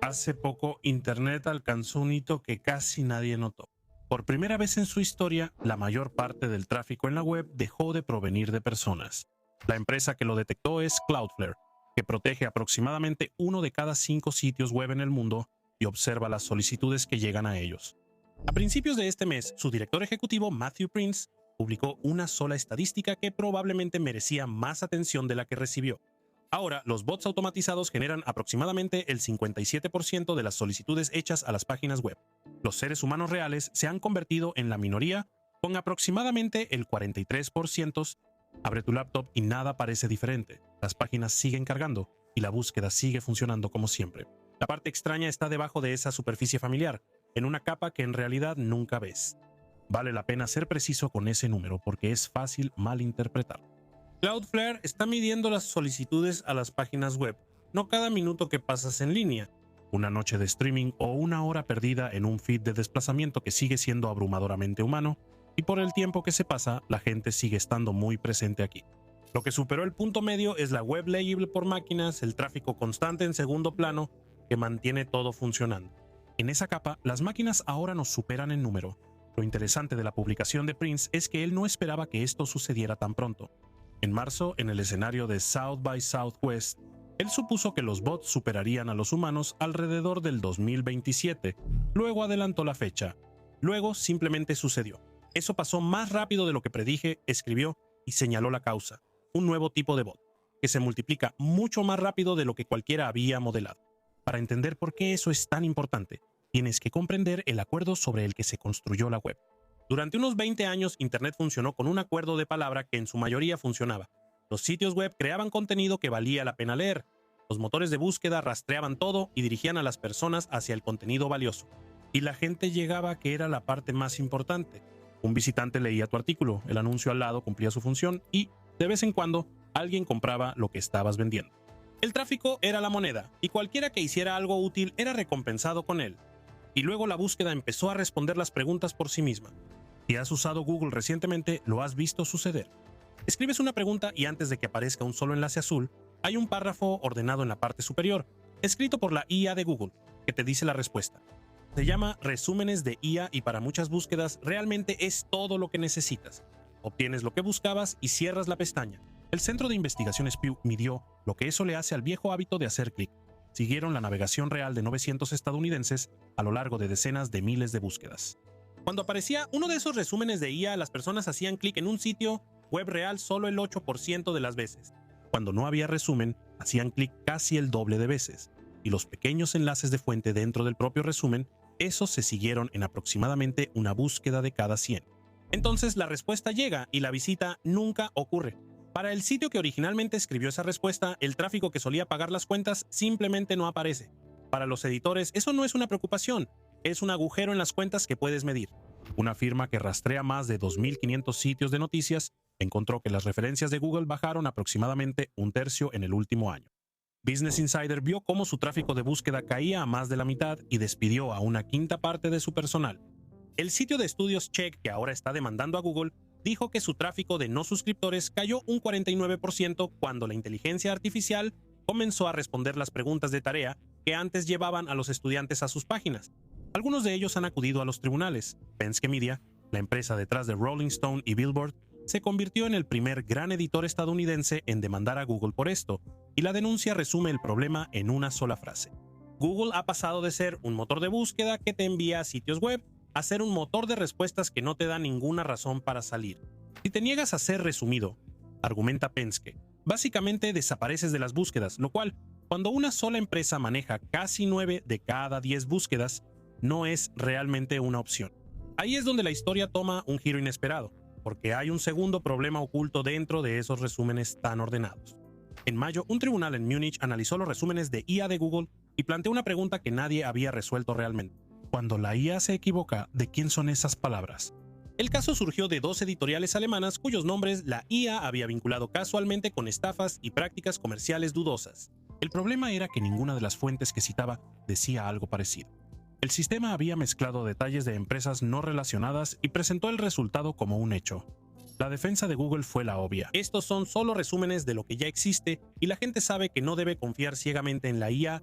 Hace poco, Internet alcanzó un hito que casi nadie notó. Por primera vez en su historia, la mayor parte del tráfico en la web dejó de provenir de personas. La empresa que lo detectó es Cloudflare, que protege aproximadamente 1 de cada 5 sitios web en el mundo y observa las solicitudes que llegan a ellos. A principios de este mes, su director ejecutivo, Matthew Prince, publicó una sola estadística que probablemente merecía más atención de la que recibió. Ahora, los bots automatizados generan aproximadamente el 57% de las solicitudes hechas a las páginas web. Los seres humanos reales se han convertido en la minoría, con aproximadamente el 43%. Abre tu laptop y nada parece diferente. Las páginas siguen cargando y la búsqueda sigue funcionando como siempre. La parte extraña está debajo de esa superficie familiar, en una capa que en realidad nunca ves. Vale la pena ser preciso con ese número porque es fácil malinterpretar. Cloudflare está midiendo las solicitudes a las páginas web, no cada minuto que pasas en línea, una noche de streaming o una hora perdida en un feed de desplazamiento que sigue siendo abrumadoramente humano, y por el tiempo que se pasa, la gente sigue estando muy presente aquí. Lo que superó el punto medio es la web legible por máquinas, el tráfico constante en segundo plano, que mantiene todo funcionando. En esa capa, las máquinas ahora nos superan en número. Lo interesante de la publicación de Prince es que él no esperaba que esto sucediera tan pronto. En marzo, en el escenario de South by Southwest, él supuso que los bots superarían a los humanos alrededor del 2027. Luego adelantó la fecha. Luego simplemente sucedió. Eso pasó más rápido de lo que predije, escribió y señaló la causa. Un nuevo tipo de bot, que se multiplica mucho más rápido de lo que cualquiera había modelado. Para entender por qué eso es tan importante, tienes que comprender el acuerdo sobre el que se construyó la web. Durante unos 20 años, Internet funcionó con un acuerdo de palabra que en su mayoría funcionaba. Los sitios web creaban contenido que valía la pena leer. Los motores de búsqueda rastreaban todo y dirigían a las personas hacia el contenido valioso. Y la gente llegaba a que era la parte más importante. Un visitante leía tu artículo, el anuncio al lado cumplía su función y, de vez en cuando, alguien compraba lo que estabas vendiendo. El tráfico era la moneda, y cualquiera que hiciera algo útil era recompensado con él. Y luego la búsqueda empezó a responder las preguntas por sí misma. Si has usado Google recientemente, lo has visto suceder. Escribes una pregunta y antes de que aparezca un solo enlace azul, hay un párrafo ordenado en la parte superior, escrito por la IA de Google, que te dice la respuesta. Se llama resúmenes de IA y para muchas búsquedas realmente es todo lo que necesitas. Obtienes lo que buscabas y cierras la pestaña. El Centro de Investigaciones Pew midió lo que eso le hace al viejo hábito de hacer clic. Siguieron la navegación real de 900 estadounidenses a lo largo de decenas de miles de búsquedas. Cuando aparecía uno de esos resúmenes de IA, las personas hacían clic en un sitio web real solo el 8% de las veces. Cuando no había resumen, hacían clic casi el doble de veces. Y los pequeños enlaces de fuente dentro del propio resumen, esos se siguieron en aproximadamente una búsqueda de cada 100. Entonces la respuesta llega y la visita nunca ocurre. Para el sitio que originalmente escribió esa respuesta, el tráfico que solía pagar las cuentas simplemente no aparece. Para los editores, eso no es una preocupación, es un agujero en las cuentas que puedes medir. Una firma que rastrea más de 2.500 sitios de noticias encontró que las referencias de Google bajaron aproximadamente un tercio en el último año. Business Insider vio cómo su tráfico de búsqueda caía a más de la mitad y despidió a una quinta parte de su personal. El sitio de estudios Check, que ahora está demandando a Google, dijo que su tráfico de no suscriptores cayó un 49% cuando la inteligencia artificial comenzó a responder las preguntas de tarea que antes llevaban a los estudiantes a sus páginas. Algunos de ellos han acudido a los tribunales. Penske Media, la empresa detrás de Rolling Stone y Billboard, se convirtió en el primer gran editor estadounidense en demandar a Google por esto, y la denuncia resume el problema en una sola frase. Google ha pasado de ser un motor de búsqueda que te envía a sitios web a ser un motor de respuestas que no te da ninguna razón para salir. Si te niegas a ser resumido, argumenta Penske, básicamente desapareces de las búsquedas, lo cual, cuando una sola empresa maneja casi 9 de cada 10 búsquedas, no es realmente una opción. Ahí es donde la historia toma un giro inesperado, porque hay un segundo problema oculto dentro de esos resúmenes tan ordenados. En mayo, un tribunal en Múnich analizó los resúmenes de IA de Google y planteó una pregunta que nadie había resuelto realmente. Cuando la IA se equivoca, ¿de quién son esas palabras? El caso surgió de dos editoriales alemanas cuyos nombres la IA había vinculado casualmente con estafas y prácticas comerciales dudosas. El problema era que ninguna de las fuentes que citaba decía algo parecido. El sistema había mezclado detalles de empresas no relacionadas y presentó el resultado como un hecho. La defensa de Google fue la obvia. Estos son solo resúmenes de lo que ya existe y la gente sabe que no debe confiar ciegamente en la IA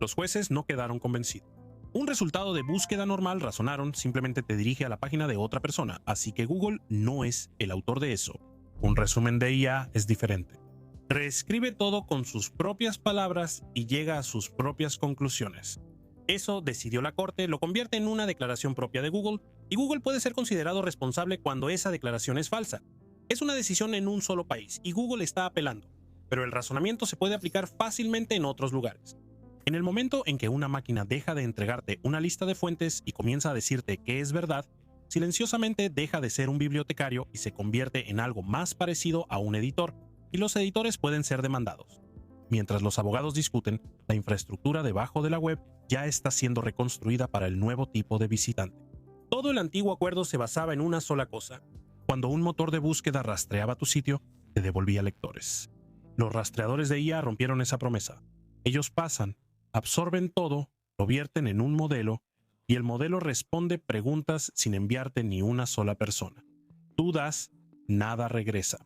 Los jueces no quedaron convencidos. Un resultado de búsqueda normal, razonaron, simplemente te dirige a la página de otra persona, así que Google no es el autor de eso. Un resumen de IA es diferente. Reescribe todo con sus propias palabras y llega a sus propias conclusiones. Eso, decidió la corte, lo convierte en una declaración propia de Google, y Google puede ser considerado responsable cuando esa declaración es falsa. Es una decisión en un solo país, y Google está apelando, pero el razonamiento se puede aplicar fácilmente en otros lugares. En el momento en que una máquina deja de entregarte una lista de fuentes y comienza a decirte que es verdad, silenciosamente deja de ser un bibliotecario y se convierte en algo más parecido a un editor, y los editores pueden ser demandados. Mientras los abogados discuten, la infraestructura debajo de la web ya está siendo reconstruida para el nuevo tipo de visitante. Todo el antiguo acuerdo se basaba en una sola cosa: cuando un motor de búsqueda rastreaba tu sitio, te devolvía lectores. Los rastreadores de IA rompieron esa promesa. Ellos pasan, absorben todo, lo vierten en un modelo, y el modelo responde preguntas sin enviarte ni una sola persona. Tú das, nada regresa.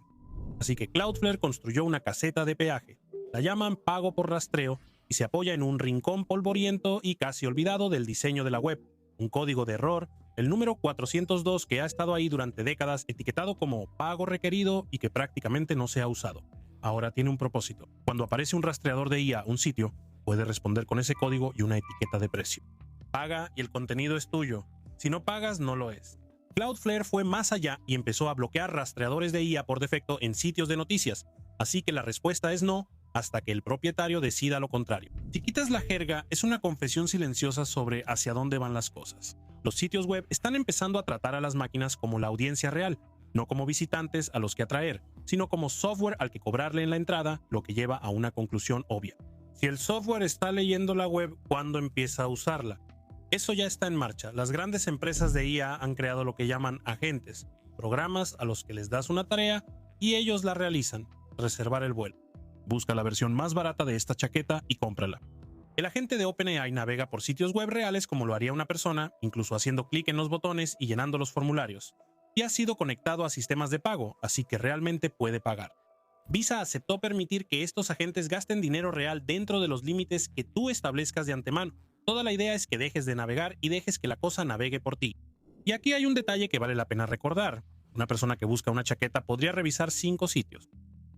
Así que Cloudflare construyó una caseta de peaje. La llaman pago por rastreo y se apoya en un rincón polvoriento y casi olvidado del diseño de la web, un código de error, el número 402 que ha estado ahí durante décadas etiquetado como pago requerido y que prácticamente no se ha usado. Ahora tiene un propósito. Cuando aparece un rastreador de IA un sitio, puede responder con ese código y una etiqueta de precio. Paga y el contenido es tuyo. Si no pagas, no lo es. Cloudflare fue más allá y empezó a bloquear rastreadores de IA por defecto en sitios de noticias, así que la respuesta es no, hasta que el propietario decida lo contrario. Si quitas la jerga, es una confesión silenciosa sobre hacia dónde van las cosas. Los sitios web están empezando a tratar a las máquinas como la audiencia real, no como visitantes a los que atraer, sino como software al que cobrarle en la entrada, lo que lleva a una conclusión obvia. Si el software está leyendo la web, ¿cuándo empieza a usarla? Eso ya está en marcha. Las grandes empresas de IA han creado lo que llaman agentes, programas a los que les das una tarea y ellos la realizan. Reservar el vuelo. Busca la versión más barata de esta chaqueta y cómprala. El agente de OpenAI navega por sitios web reales como lo haría una persona, incluso haciendo clic en los botones y llenando los formularios. Y ha sido conectado a sistemas de pago, así que realmente puede pagar. Visa aceptó permitir que estos agentes gasten dinero real dentro de los límites que tú establezcas de antemano. Toda la idea es que dejes de navegar y dejes que la cosa navegue por ti. Y aquí hay un detalle que vale la pena recordar. Una persona que busca una chaqueta podría revisar 5 sitios.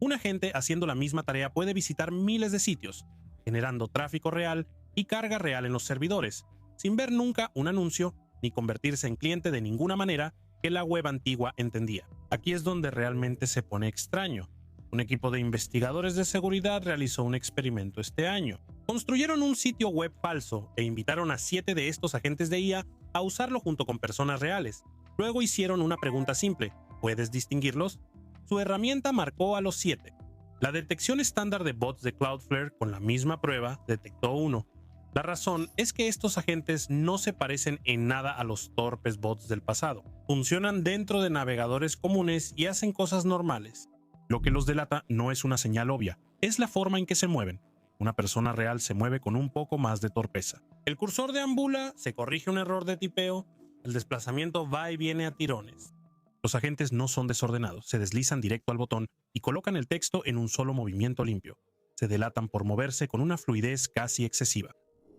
Un agente haciendo la misma tarea puede visitar miles de sitios, generando tráfico real y carga real en los servidores, sin ver nunca un anuncio ni convertirse en cliente de ninguna manera que la web antigua entendía. Aquí es donde realmente se pone extraño. Un equipo de investigadores de seguridad realizó un experimento este año. Construyeron un sitio web falso e invitaron a 7 de estos agentes de IA a usarlo junto con personas reales. Luego hicieron una pregunta simple: ¿puedes distinguirlos? Su herramienta marcó a los 7. La detección estándar de bots de Cloudflare con la misma prueba detectó uno. La razón es que estos agentes no se parecen en nada a los torpes bots del pasado. Funcionan dentro de navegadores comunes y hacen cosas normales. Lo que los delata no es una señal obvia, es la forma en que se mueven. Una persona real se mueve con un poco más de torpeza. El cursor deambula, se corrige un error de tipeo, el desplazamiento va y viene a tirones. Los agentes no son desordenados, se deslizan directo al botón y colocan el texto en un solo movimiento limpio. Se delatan por moverse con una fluidez casi excesiva.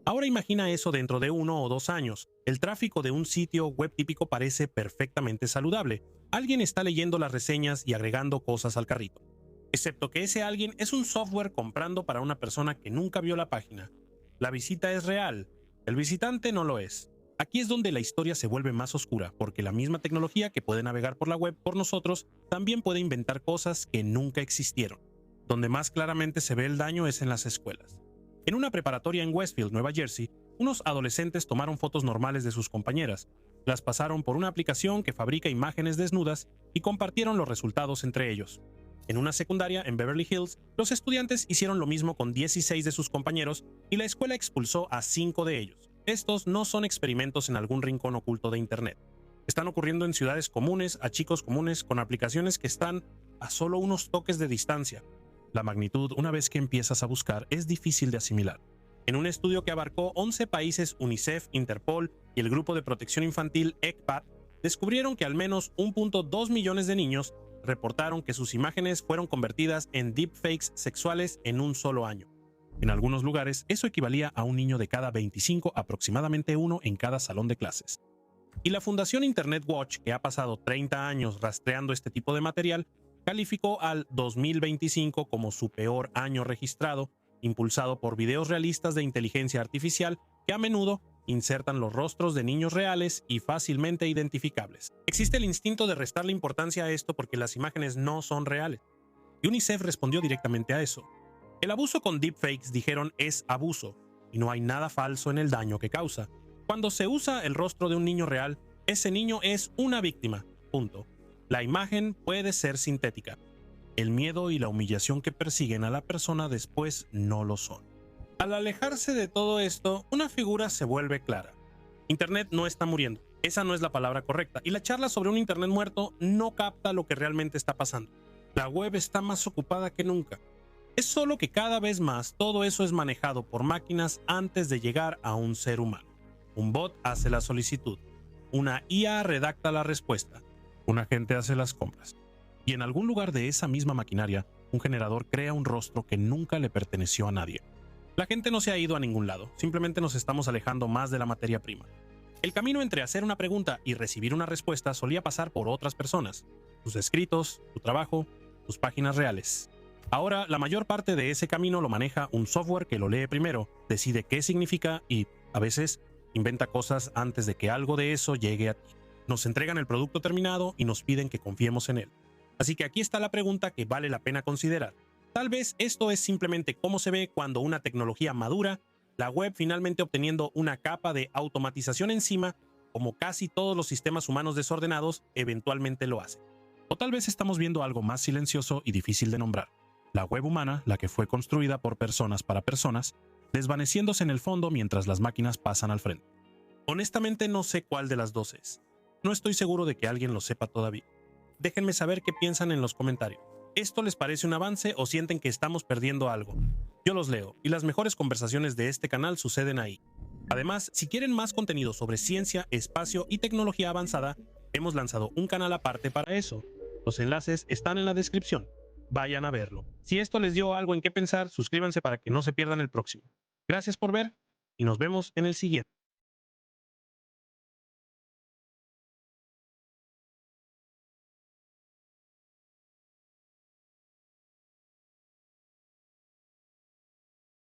Ahora imagina eso dentro de 1 o 2 años. El tráfico de un sitio web típico parece perfectamente saludable. Alguien está leyendo las reseñas y agregando cosas al carrito. Excepto que ese alguien es un software comprando para una persona que nunca vio la página. La visita es real, el visitante no lo es. Aquí es donde la historia se vuelve más oscura, porque la misma tecnología que puede navegar por la web por nosotros también puede inventar cosas que nunca existieron. Donde más claramente se ve el daño es en las escuelas. En una preparatoria en Westfield, Nueva Jersey, unos adolescentes tomaron fotos normales de sus compañeras, las pasaron por una aplicación que fabrica imágenes desnudas y compartieron los resultados entre ellos. En una secundaria en Beverly Hills, los estudiantes hicieron lo mismo con 16 de sus compañeros y la escuela expulsó a 5 de ellos. Estos no son experimentos en algún rincón oculto de Internet. Están ocurriendo en ciudades comunes, a chicos comunes, con aplicaciones que están a solo unos toques de distancia. La magnitud, una vez que empiezas a buscar, es difícil de asimilar. En un estudio que abarcó 11 países, UNICEF, Interpol y el Grupo de Protección Infantil ECPAT, descubrieron que al menos 1.2 millones de niños reportaron que sus imágenes fueron convertidas en deepfakes sexuales en un solo año. En algunos lugares, eso equivalía a un niño de cada 25, aproximadamente uno en cada salón de clases. Y la Fundación Internet Watch, que ha pasado 30 años rastreando este tipo de material, calificó al 2025 como su peor año registrado, impulsado por videos realistas de inteligencia artificial que a menudo insertan los rostros de niños reales y fácilmente identificables. Existe el instinto de restarle importancia a esto porque las imágenes no son reales. Y UNICEF respondió directamente a eso. El abuso con deepfakes, dijeron, es abuso, y no hay nada falso en el daño que causa. Cuando se usa el rostro de un niño real, ese niño es una víctima. Punto. La imagen puede ser sintética. El miedo y la humillación que persiguen a la persona después no lo son. Al alejarse de todo esto, una figura se vuelve clara. Internet no está muriendo. Esa no es la palabra correcta. Y la charla sobre un Internet muerto no capta lo que realmente está pasando. La web está más ocupada que nunca. Es solo que cada vez más todo eso es manejado por máquinas antes de llegar a un ser humano. Un bot hace la solicitud. Una IA redacta la respuesta. Un agente hace las compras. Y en algún lugar de esa misma maquinaria, un generador crea un rostro que nunca le perteneció a nadie. La gente no se ha ido a ningún lado, simplemente nos estamos alejando más de la materia prima. El camino entre hacer una pregunta y recibir una respuesta solía pasar por otras personas, sus escritos, su trabajo, sus páginas reales. Ahora, la mayor parte de ese camino lo maneja un software que lo lee primero, decide qué significa y, a veces, inventa cosas antes de que algo de eso llegue a ti. Nos entregan el producto terminado y nos piden que confiemos en él. Así que aquí está la pregunta que vale la pena considerar. Tal vez esto es simplemente cómo se ve cuando una tecnología madura, la web finalmente obteniendo una capa de automatización encima, como casi todos los sistemas humanos desordenados eventualmente lo hacen. O tal vez estamos viendo algo más silencioso y difícil de nombrar. La web humana, la que fue construida por personas para personas, desvaneciéndose en el fondo mientras las máquinas pasan al frente. Honestamente no sé cuál de las dos es. No estoy seguro de que alguien lo sepa todavía. Déjenme saber qué piensan en los comentarios. ¿Esto les parece un avance o sienten que estamos perdiendo algo? Yo los leo y las mejores conversaciones de este canal suceden ahí. Además, si quieren más contenido sobre ciencia, espacio y tecnología avanzada, hemos lanzado un canal aparte para eso. Los enlaces están en la descripción. Vayan a verlo. Si esto les dio algo en qué pensar, suscríbanse para que no se pierdan el próximo. Gracias por ver y nos vemos en el siguiente.